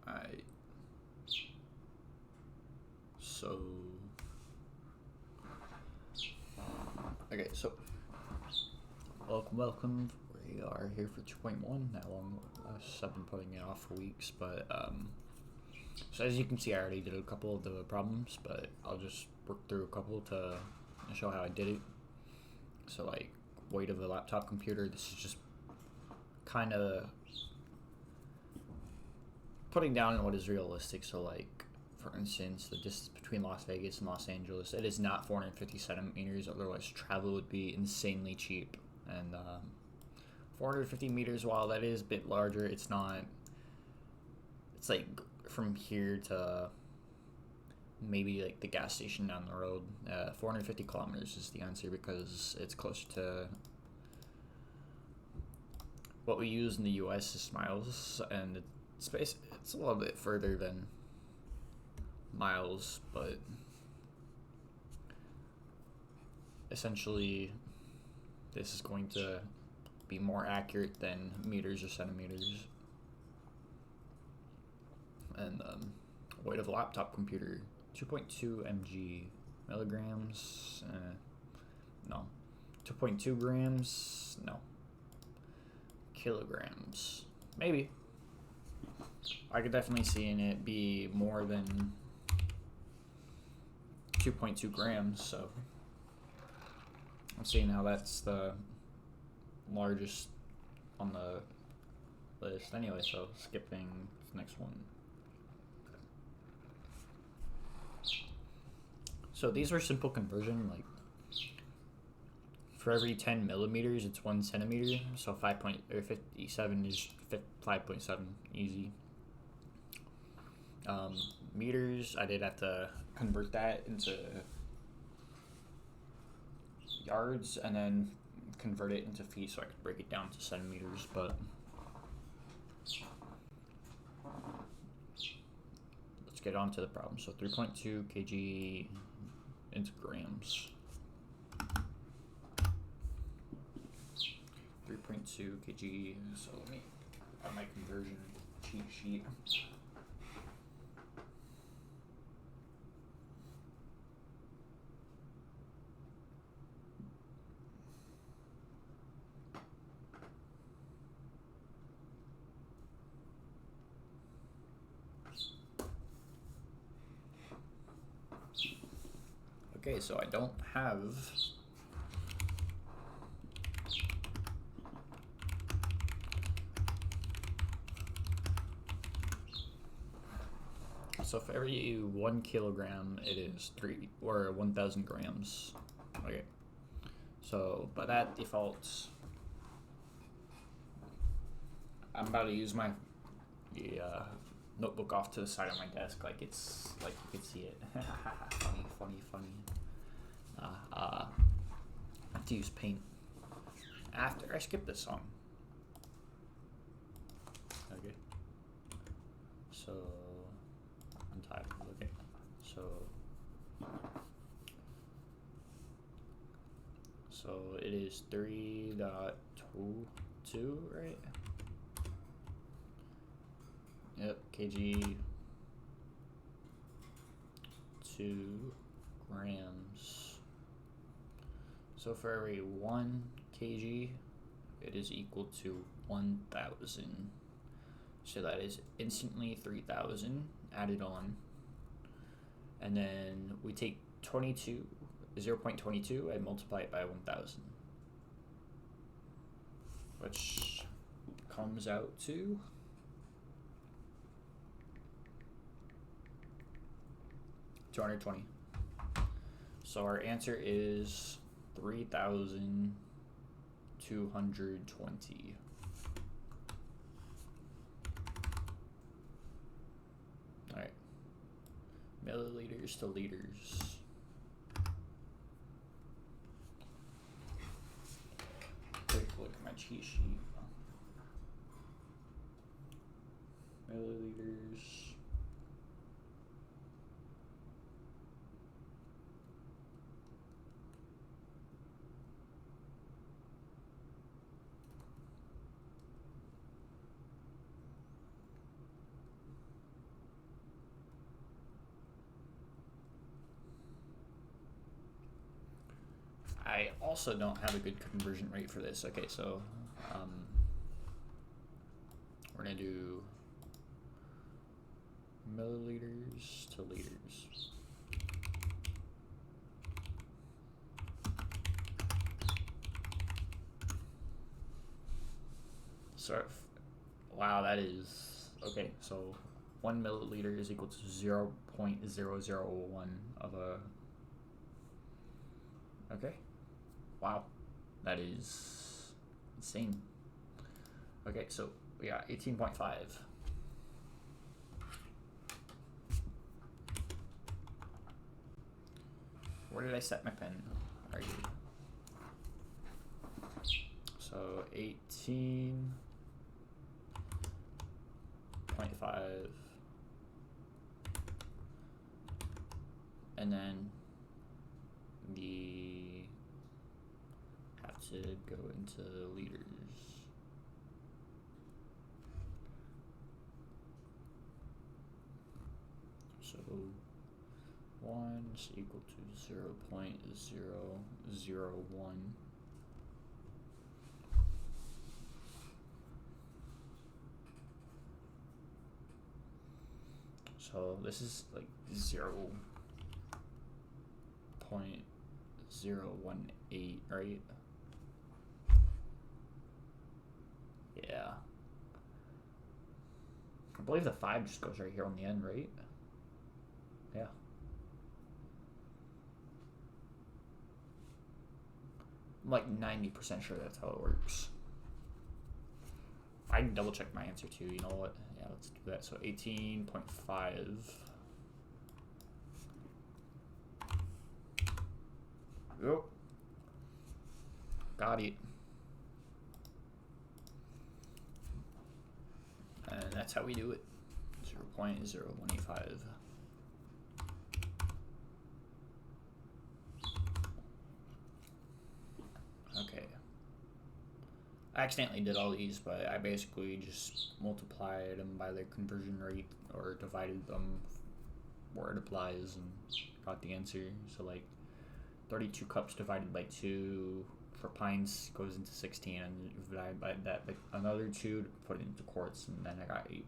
Alright. So. Okay, so. Welcome. We are here for 2.1. That long. I've been putting it off for weeks, but so as you can see, I already did a couple of the problems, but I'll just work through a couple to show how I did it. So like weight of a laptop computer. This is just kind of putting down what is realistic. So like, for instance, the distance between Las Vegas and Los Angeles, it is not 450 centimeters. Otherwise, travel would be insanely cheap. And 450 meters, while that is a bit larger, it's not. It's like from here to maybe like the gas station down the road. 450 kilometers is the answer because it's closer to what we use in the U.S. is miles, and it's a little bit further than miles, but essentially this is going to be more accurate than meters or centimeters. And weight of a laptop computer, 2.2 mg, milligrams, no, 2.2 grams, no, kilograms, maybe. I could definitely see in it be more than 2.2 grams, so I'm seeing how that's the largest on the list anyway, so skipping the next one. So these are simple conversion, like for every 10 millimeters it's 1 centimeter, so 57 is 5.7, easy. Meters, I did have to convert that into yards and then convert it into feet so I could break it down to centimeters, but let's get on to the problem. So 3.2 kg into grams. 3.2 kg, so let me on my conversion cheat sheet. Okay, so I don't have so for every 1 kilogram it is 1,000 grams. Okay, so by that default, I'm about to use my notebook off to the side of my desk like it's like you can see it. funny. I have to use paint after I skip this song. Okay. So untitled. Okay. So it is 3.22, right? Yep, kg, 2 grams. So for every 1 kg, it is equal to 1,000. So that is instantly 3,000 added on. And then we take 0.22 and multiply it by 1,000. Which comes out to 220. So our answer is 3,220. All right. Milliliters to liters. Quick look at my cheat sheet. Milliliters. I also don't have a good conversion rate for this. Okay, so we're gonna do milliliters to liters. So, wow, that is okay. So, 1 milliliter is equal to 0.001 of a. Okay, wow, that is insane. Okay, so we got 18.5. Where did I set my pen? Right here. So 18.5, and then we have to go into liters. So 1 is equal to 0.001. So this is like 0.018, right? Yeah. I believe the 5 just goes right here on the end, right? Yeah. I'm like 90% sure that's how it works. I can double check my answer too. You know what? Yeah, let's do that. So 18.5. Yep. Got it. And that's how we do it. 0.0185. Okay. I accidentally did all these, but I basically just multiplied them by their conversion rate or divided them where it applies and got the answer. So like 32 cups divided by 2 for pints goes into 16, and divide by that like another 2 to put it into quarts, and then I got 8.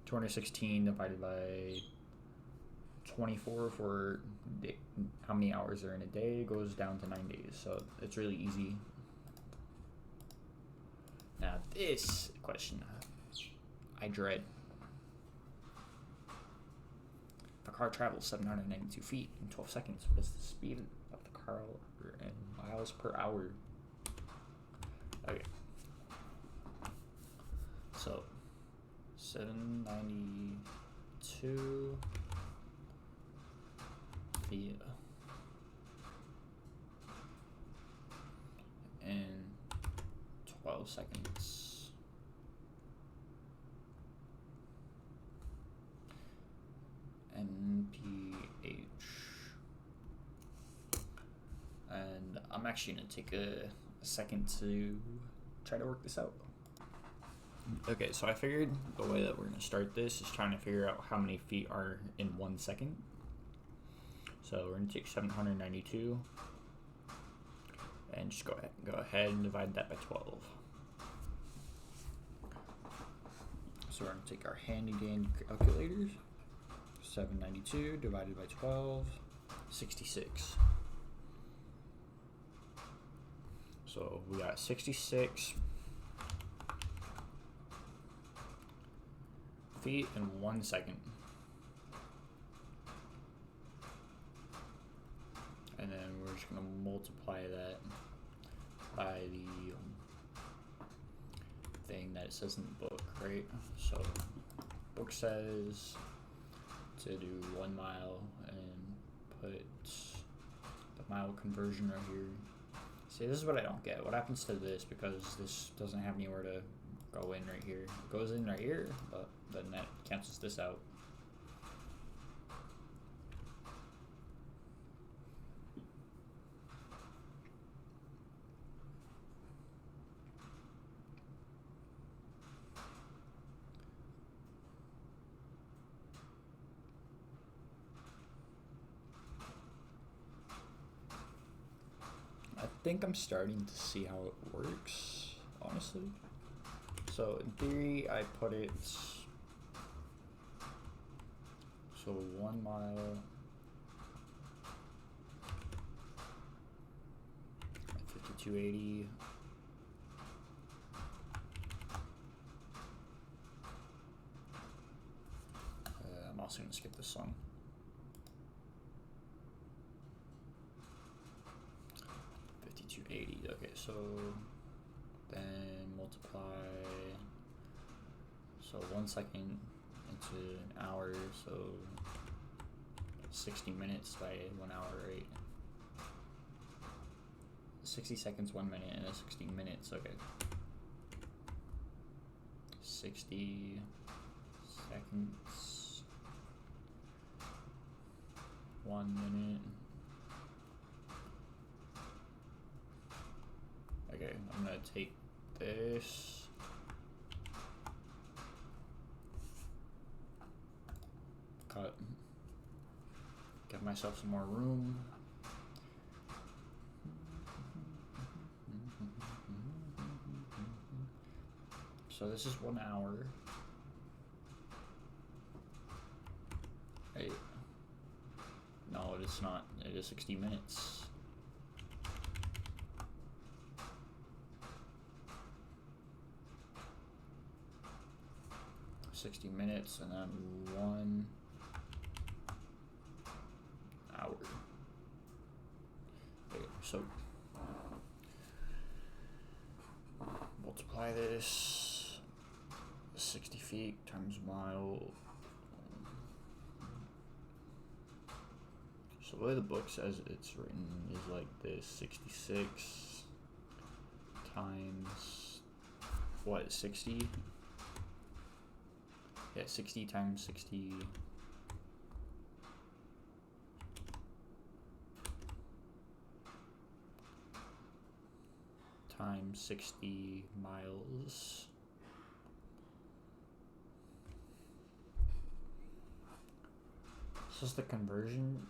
216 divided by 24 for how many hours are in a day goes down to 9 days. So it's really easy. Now this question I dread. If a car travels 792 feet in 12 seconds, what is the speed of the car in miles per hour? Okay. So 792 feet in 12 seconds. NPH. And I'm actually going to take a second to try to work this out. Okay, so I figured the way that we're going to start this is trying to figure out how many feet are in 1 second. So we're going to take 792 and just go ahead and divide that by 12. So we're going to take our handy dandy calculators. 792 divided by 12, 66. So we got 66 feet in 1 second. And then we're just going to multiply that by the thing that it says in the book, right? So book says to do 1 mile and put the mile conversion right here. See, this is what I don't get. What happens to this, because this doesn't have anywhere to go in right here. It goes in right here, but then that cancels this out. think I'm starting to see how it works, honestly. So in theory, I put it, so 1 mile, 5280. I'm also gonna skip this song. 5280. Okay, so then multiply. So 1 second into an hour, so 60 minutes by 1 hour, right? 60 seconds, 1 minute, and 60 minutes. Okay. 60 seconds, 1 minute. Okay, I'm gonna take this. Cut. Give myself some more room. So this is 1 hour. Hey. No, it's not. It is 60 minutes. And then 1 hour. Okay, so multiply this 60 feet times mile. So the way the book says it's written is like this: 66 times what? 60. Yeah, 60 times 60 times 60 miles. So is the conversion,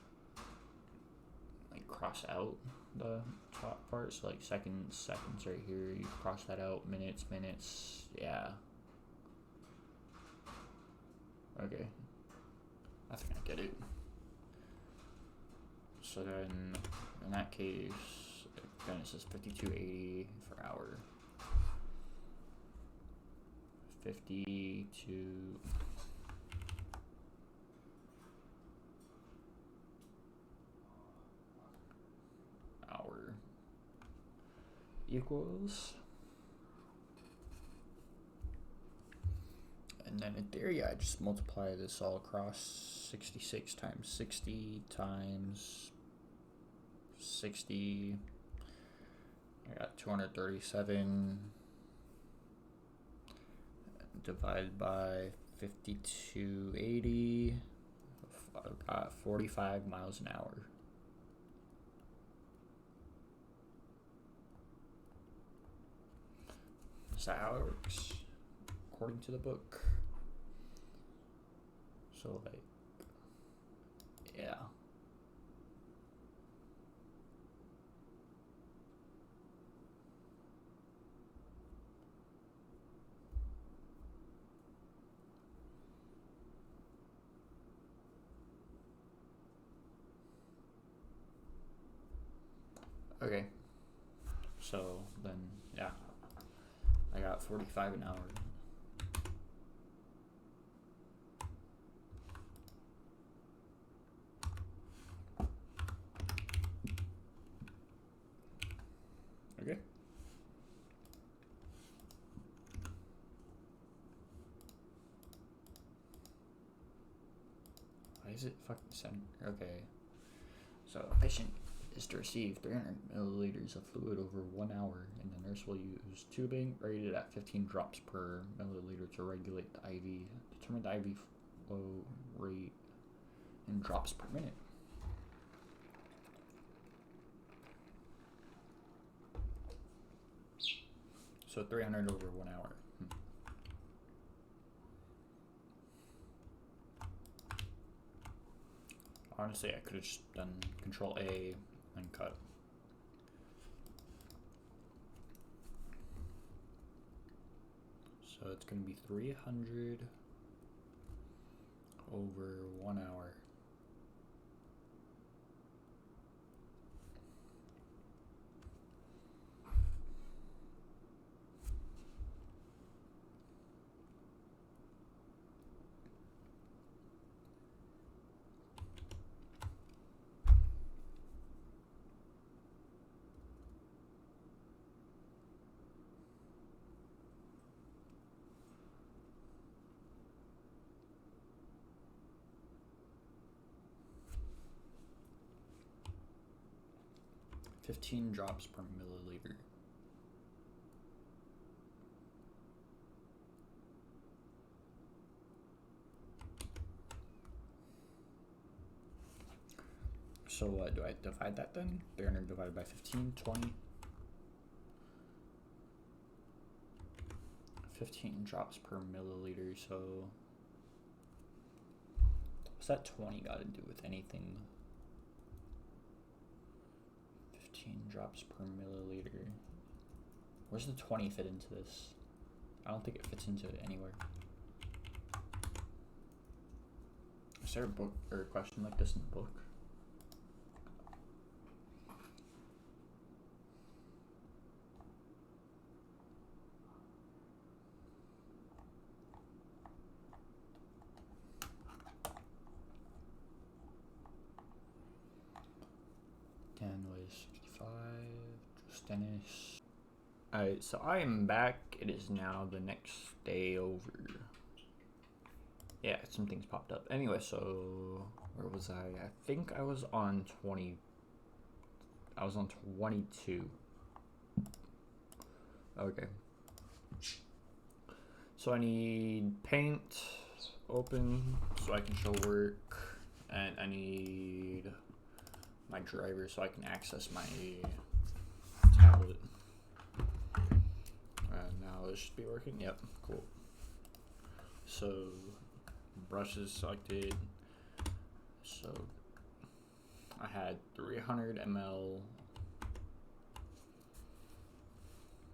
like cross out the top part, so like seconds right here, you cross that out, minutes, yeah. Okay, I think I get it. So then, in that case, again it says 5280 for hour. 52 hour equals, and then in theory I just multiply this all across. 66 times 60 times 60, I got 237, divided by 5280, I got 45 miles an hour. Is that how it works, according to the book? So like, yeah. Okay. So then, yeah, I got 45 an hour. Okay. Why is it fucking center? Okay. So a patient is to receive 300 milliliters of fluid over 1 hour, and the nurse will use tubing rated at 15 drops per milliliter to regulate the IV. Determine the IV flow rate in drops per minute. So 300 over 1 hour. Honestly, I could have just done Control A and cut. So it's going to be 300 over 1 hour. $15 drops per milliliter. So what, do I divide that then? 300 divided by 15, 20. 15 drops per milliliter, so what's that 20 got to do with anything? 15 drops per milliliter. Where's the 20 fit into this? I don't think it fits into it anywhere. Is there a book or a question like this in the book? Dan was 65, just Dennis. Alright, so I am back. It is now the next day over. Yeah, some things popped up. Anyway, so where was I? I think I was on 20. I was on 22. Okay. So I need paint open so I can show work, and I need my driver so I can access my tablet. And now this should be working. Yep, cool. So brushes selected. So I had 300 ml.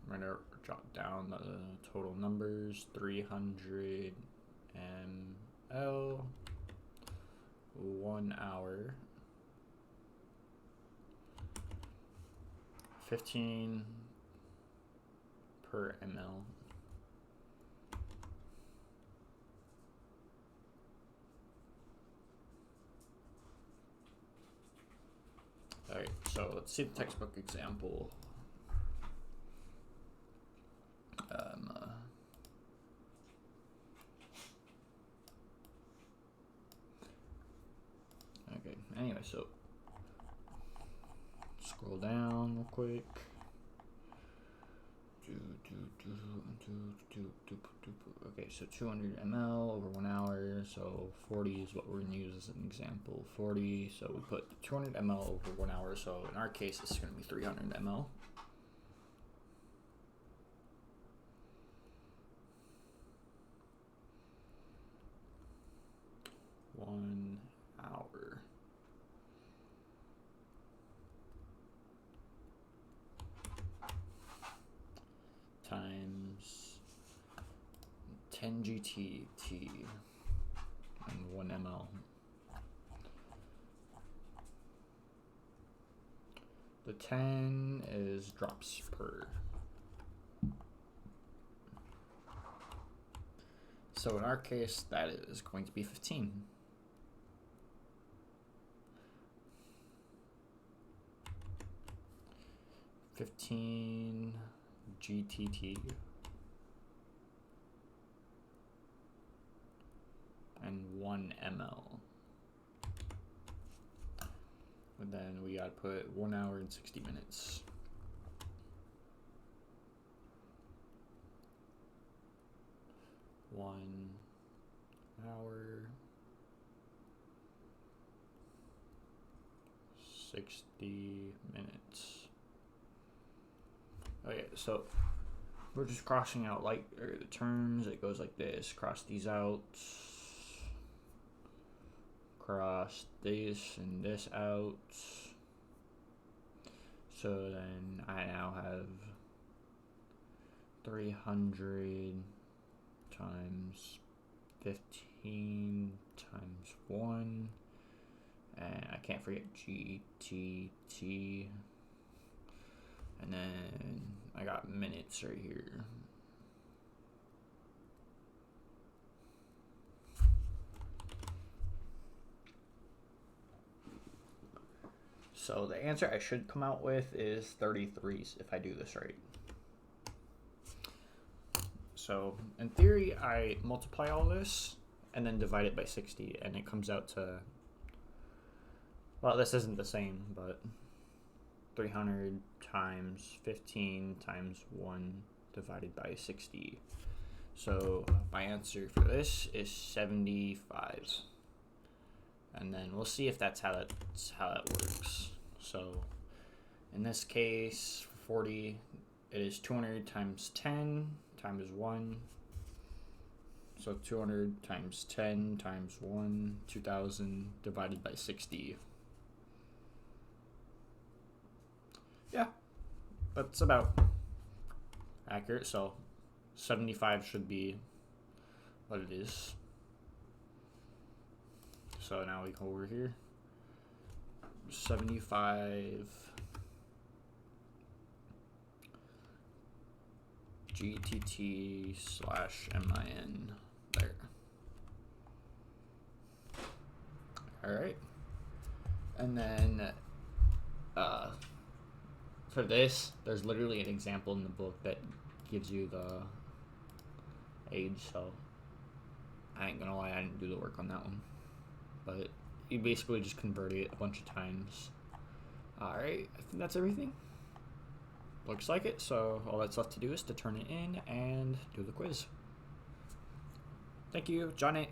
I'm gonna jot down the total numbers. 300 ml, 1 hour, 15 per ml. Alright, so let's see the textbook example. Okay, anyway, so scroll down real quick. Okay, so 200 ml over 1 hour, so 40 is what we're gonna use as an example. 40, so we put 200 ml over 1 hour, so in our case, this is gonna be 300 ml. One hour. Times 10 GTT and 1 ml. The 10 is drops per. So in our case, that is going to be 15. GTT and 1 ml. And then we gotta put 1 hour and 60 minutes. One hour, 60 minutes. Okay, so we're just crossing out the terms. It goes like this: cross these out, cross this and this out. So then I now have 300 times 15 times 1. And I can't forget GTT. And then I got minutes right here. So the answer I should come out with is 33 if I do this right. So in theory, I multiply all this and then divide it by 60, and it comes out to, well, this isn't the same, but 300 times 15 times 1 divided by 60. So my answer for this is 75. And then we'll see if that's how that works. So in this case, for 40, it is 200 times 10 times 1. So 200 times 10 times 1, 2000 divided by 60. Yeah, that's about accurate. So 75 should be what it is. So now we go over here. 75 GTT / MIN there. All right. And then for this, there's literally an example in the book that gives you the age. So I ain't gonna lie, I didn't do the work on that one. But you basically just convert it a bunch of times. Alright, I think that's everything. Looks like it, so all that's left to do is to turn it in and do the quiz. Thank you, John 8.